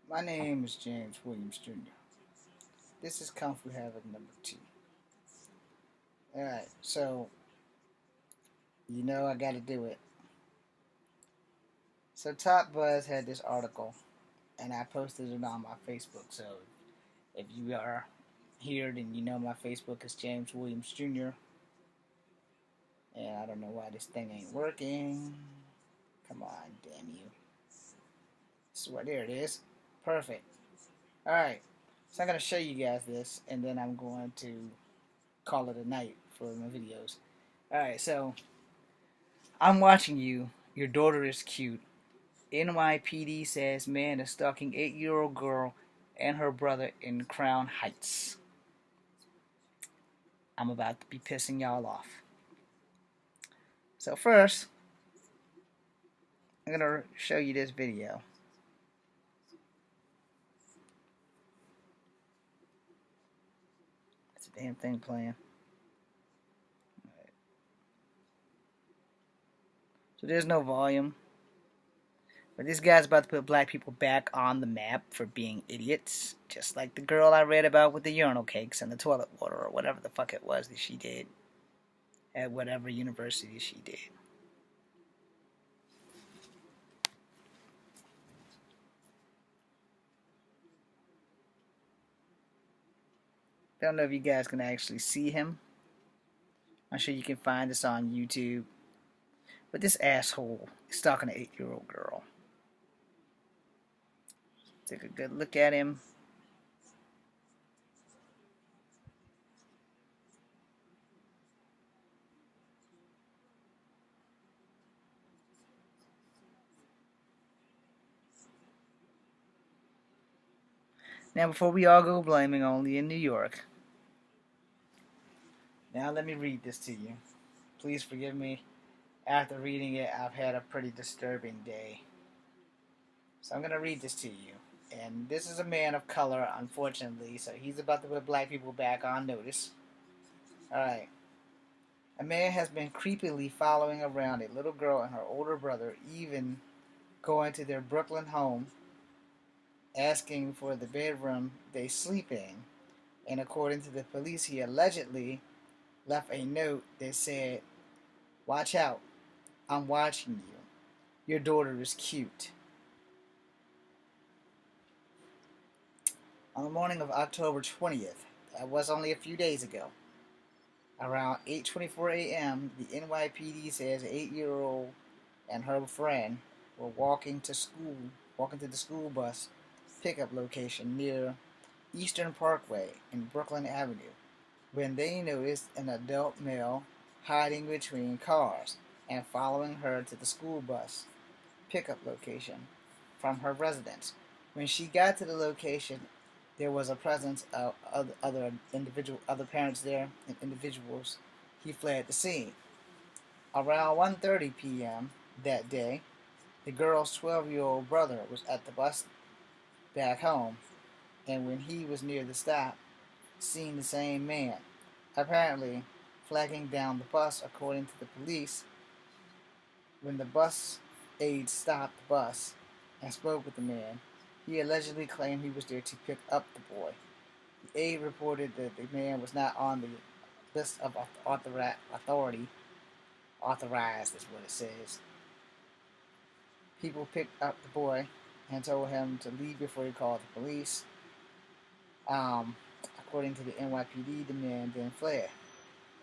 My name is James Williams Jr. This is Kung Fu Havoc number 2. Alright, so I gotta do it. So Top Buzz had this article and I posted it on my Facebook. So if you are here, then you know my Facebook is James Williams Jr. And I don't know why this thing ain't working. Come on, damn you. So there it is. Perfect. Alright, so I'm gonna show you guys this and then I'm going to call it a night for my videos. Alright, so I'm watching you. Your daughter is cute. NYPD says man is stalking 8-year-old girl and her brother in Crown Heights. I'm about to be pissing y'all off. So first, I'm going to show you this video. It's a damn thing playing. Right. So there's no volume. But this guy's about to put black people back on the map for being idiots. Just like the girl I read about with the urinal cakes and the toilet water or whatever the fuck it was that she did at whatever university she did. I don't know if you guys can actually see him. I'm sure you can find this on YouTube. But this asshole is stalking an 8-year-old girl. Take a good look at him. Now, before we all go blaming only in New York, now let me read this to you. Please forgive me. After reading it, I've had a pretty disturbing day. So I'm going to read this to you. And this is a man of color, unfortunately, so he's about to put black people back on notice. Alright. A man has been creepily following around a little girl and her older brother, even going to their Brooklyn home, asking for the bedroom they sleep in. And according to the police, he allegedly left a note that said, "Watch out, I'm watching you. Your daughter is cute." On the morning of October 20th, that was only a few days ago, around 8:24 a.m., the NYPD says an 8-year-old and her friend were walking to the school bus pickup location near Eastern Parkway and Brooklyn Avenue when they noticed an adult male hiding between cars and following her to the school bus pickup location from her residence. When she got to the location, there was a presence of other parents there and individuals. He fled the scene. Around 1:30 p.m. that day, the girl's 12-year-old brother was at the bus back home, and when he was near the stop, seen the same man, apparently flagging down the bus. According to the police, when the bus aide stopped the bus and spoke with the man, he allegedly claimed he was there to pick up the boy. The aide reported that the man was not on the list of authorized is what it says. People picked up the boy and told him to leave before he called the police. According to the NYPD, the man then fled.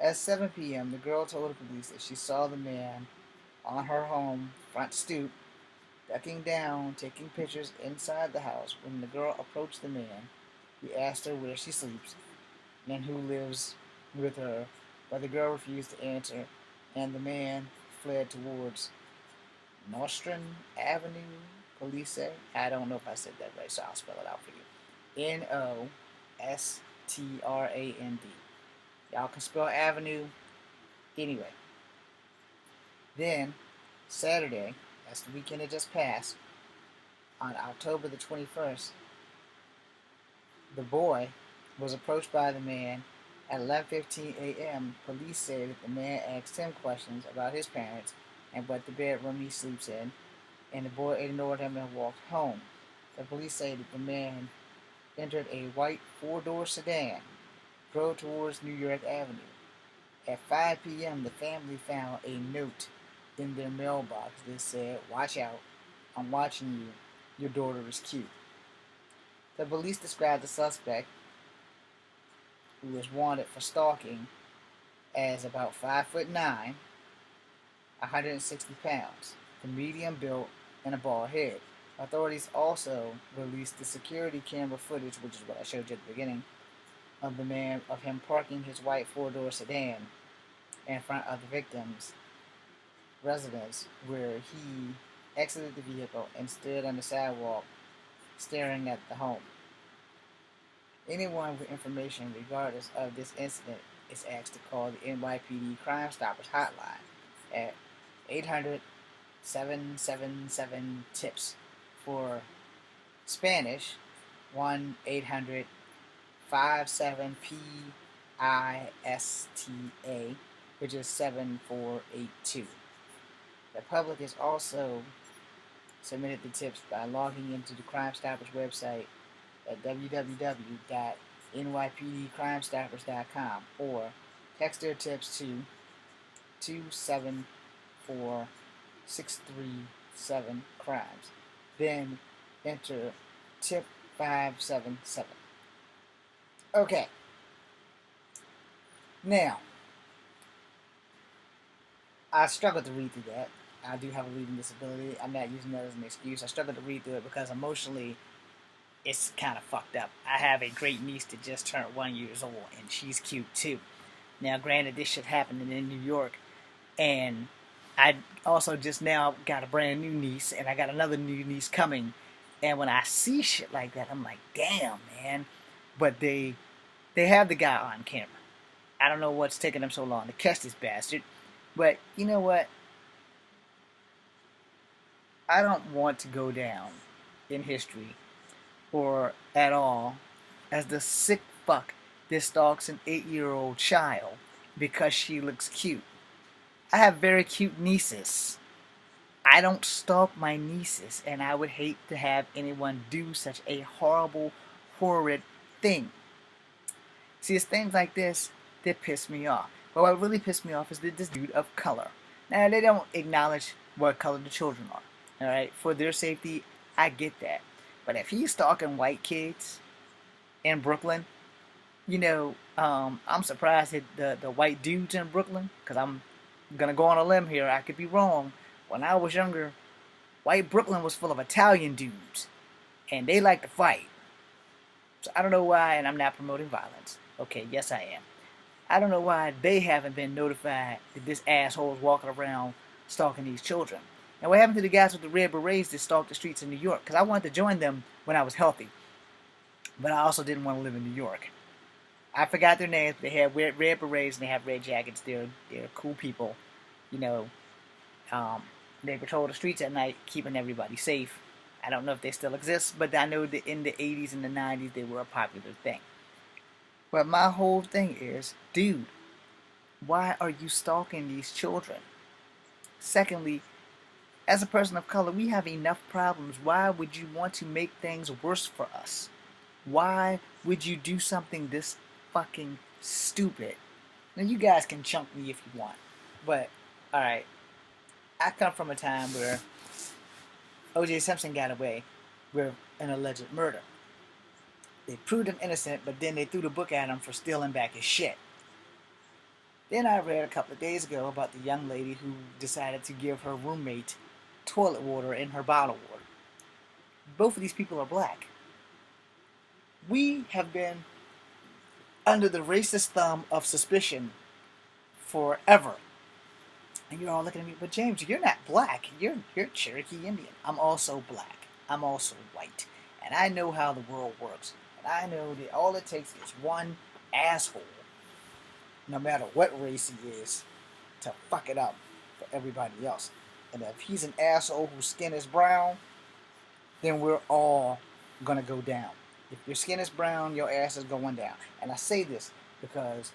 At 7 p.m., the girl told the police that she saw the man on her home front stoop, ducking down, taking pictures inside the house. When the girl approached the man, he asked her where she sleeps and who lives with her, but the girl refused to answer, and the man fled towards Nostrand Avenue, police say. I don't know if I said that right, so I'll spell it out for you. Nostrand. Y'all can spell avenue anyway. Then, Saturday, that's the weekend that just passed, on October the 21st, the boy was approached by the man at 11:15 a.m. Police say that the man asked him questions about his parents and what the bedroom he sleeps in, and the boy ignored him and walked home. The police say that the man entered a white four-door sedan, drove towards New York Avenue. At 5 p.m., the family found a note in their mailbox that said, "Watch out, I'm watching you. Your daughter is cute." The police described the suspect, who is wanted for stalking, as about 5'9", 160 pounds, the medium built, and a bald head. Authorities also released the security camera footage, which is what I showed you at the beginning, of him parking his white four-door sedan in front of the victim's residence, where he exited the vehicle and stood on the sidewalk staring at the home. Anyone with information regardless of this incident is asked to call the NYPD Crime Stoppers hotline at 800-777-TIPS. For Spanish, 1-800-57-PISTA, which is 7482. The public has also submitted the tips by logging into the Crime Stoppers website at www.nypdcrimestoppers.com or text their tips to 274-637-CRIMES. Then enter tip 577. Okay. Now, I struggled to read through that. I do have a reading disability. I'm not using that as an excuse. I struggled to read through it because emotionally it's kind of fucked up. I have a great niece that just turned 1 year old, and she's cute too. Now, granted, this shit happened in New York, and I also just now got a brand new niece, and I got another new niece coming. And when I see shit like that, I'm like, damn, man. But they have the guy on camera. I don't know what's taking them so long to catch this bastard. But you know what? I don't want to go down in history or at all as the sick fuck that stalks an 8-year-old child because she looks cute. I have very cute nieces. I don't stalk my nieces, and I would hate to have anyone do such a horrible, horrid thing. See, it's things like this that piss me off. But what really pissed me off is this dude of color. Now, they don't acknowledge what color the children are. Alright, for their safety, I get that. But if he's stalking white kids in Brooklyn, I'm surprised at the white dudes in Brooklyn, because I'm going to go on a limb here, I could be wrong. When I was younger, white Brooklyn was full of Italian dudes, and they like to fight. So I don't know why, and I'm not promoting violence. Okay, yes I am. I don't know why they haven't been notified that this asshole is walking around stalking these children. And what happened to the guys with the red berets that stalked the streets in New York? Because I wanted to join them when I was healthy. But I also didn't want to live in New York. I forgot their names, but they had red berets and they have red jackets. They're cool people. You know, they patrol the streets at night, keeping everybody safe. I don't know if they still exist, but I know that in the 80s and the 90s they were a popular thing. But my whole thing is, dude, why are you stalking these children? Secondly, as a person of color, we have enough problems. Why would you want to make things worse for us? Why would you do something this fucking stupid? Now, you guys can chunk me if you want, but, alright, I come from a time where O.J. Simpson got away with an alleged murder. They proved him innocent, but then they threw the book at him for stealing back his shit. Then I read a couple of days ago about the young lady who decided to give her roommate toilet water in her bottled water. Both of these people are black. We have been under the racist thumb of suspicion forever. And you're all looking at me, but James, you're not black. You're Cherokee Indian. I'm also black. I'm also white. And I know how the world works. And I know that all it takes is one asshole, no matter what race he is, to fuck it up for everybody else. And if he's an asshole whose skin is brown, then we're all gonna go down. If your skin is brown, your ass is going down. And I say this because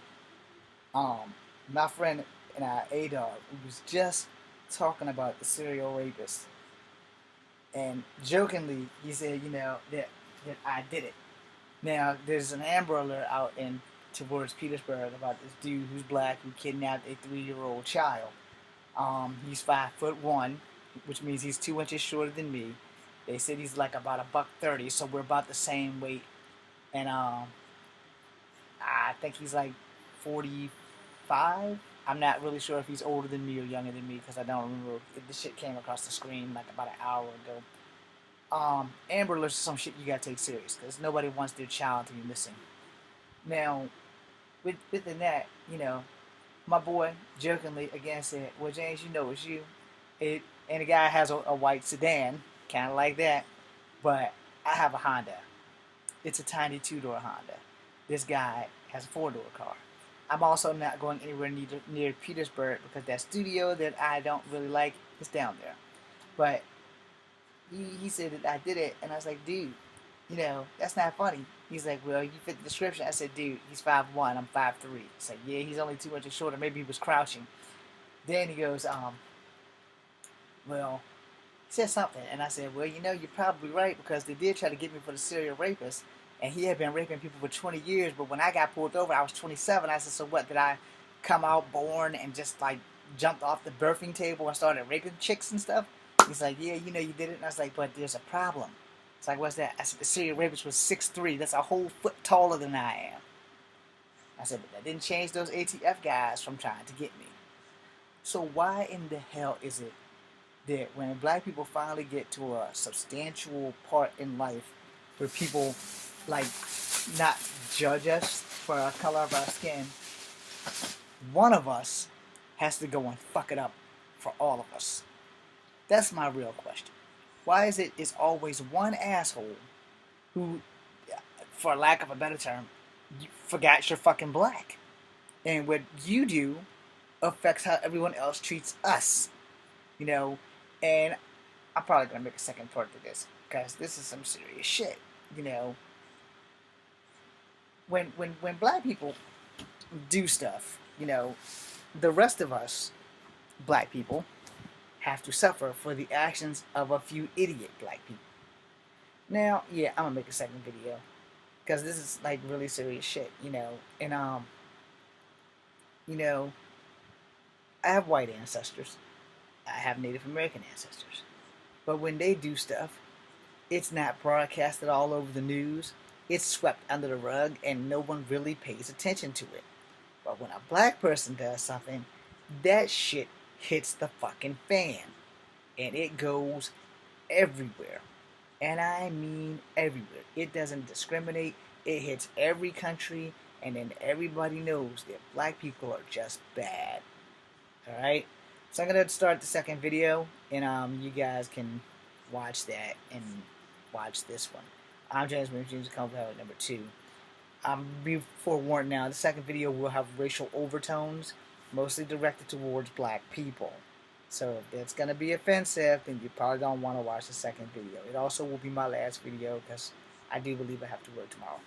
my friend and A-Dog was just talking about the serial rapist And jokingly, he said, that I did it. Now, there's an Amber Alert out in towards Petersburg about this dude who's black who kidnapped a 3-year-old child. He's 5'1", which means he's 2 inches shorter than me. They said he's like about a $130, so we're about the same weight. And I think he's like 45. I'm not really sure if he's older than me or younger than me because I don't remember. The shit came across the screen like about an hour ago. Amber Alerts is some shit you gotta take serious because nobody wants their child to be missing. Now, within that, my boy jokingly again said, "Well, James, it's you." And the guy has a white sedan, kind of like that, but I have a Honda. It's a tiny 2-door Honda. This guy has a 4-door car. I'm also not going anywhere near Petersburg because that studio that I don't really like is down there. But he said that I did it, and I was like, dude, that's not funny. He's like, well, you fit the description. I said, dude, he's 5'1", I'm 5'3". He's like, yeah, he's only 2 inches shorter. Maybe he was crouching. Then he goes, well, he said something, and I said, well, you're probably right because they did try to get me for the serial rapist, and he had been raping people for 20 years, but when I got pulled over, I was 27. I said, so what, did I come out born and just, like, jumped off the birthing table and started raping chicks and stuff? He's like, yeah, you did it. And I was like, but there's a problem. It's like, what's that? I said, the serial rapist was 6'3". That's a whole foot taller than I am. I said, but that didn't change those ATF guys from trying to get me. So why in the hell is it that when black people finally get to a substantial part in life where people, like, not judge us for our color of our skin, one of us has to go and fuck it up for all of us? That's my real question. Why is it's always one asshole who, for lack of a better term, forgot you're fucking black? And what you do affects how everyone else treats us. And I'm probably going to make a second part to this because this is some serious shit. When black people do stuff, the rest of us, black people, have to suffer for the actions of a few idiot black people. Now, yeah, I'm gonna make a second video because this is like really serious shit, And I have white ancestors. I have Native American ancestors. But when they do stuff, it's not broadcasted all over the news. It's swept under the rug and no one really pays attention to it. But when a black person does something, that shit hits the fucking fan. And it goes everywhere. And I mean everywhere. It doesn't discriminate. It hits every country. And then everybody knows that black people are just bad. Alright? So I'm going to start the second video. And you guys can watch that and watch this one. I'm James Williams, James Comfort number 2. Be forewarned now, the second video will have racial overtones, mostly directed towards black people. So if that's going to be offensive, then you probably don't want to watch the second video. It also will be my last video because I do believe I have to work tomorrow.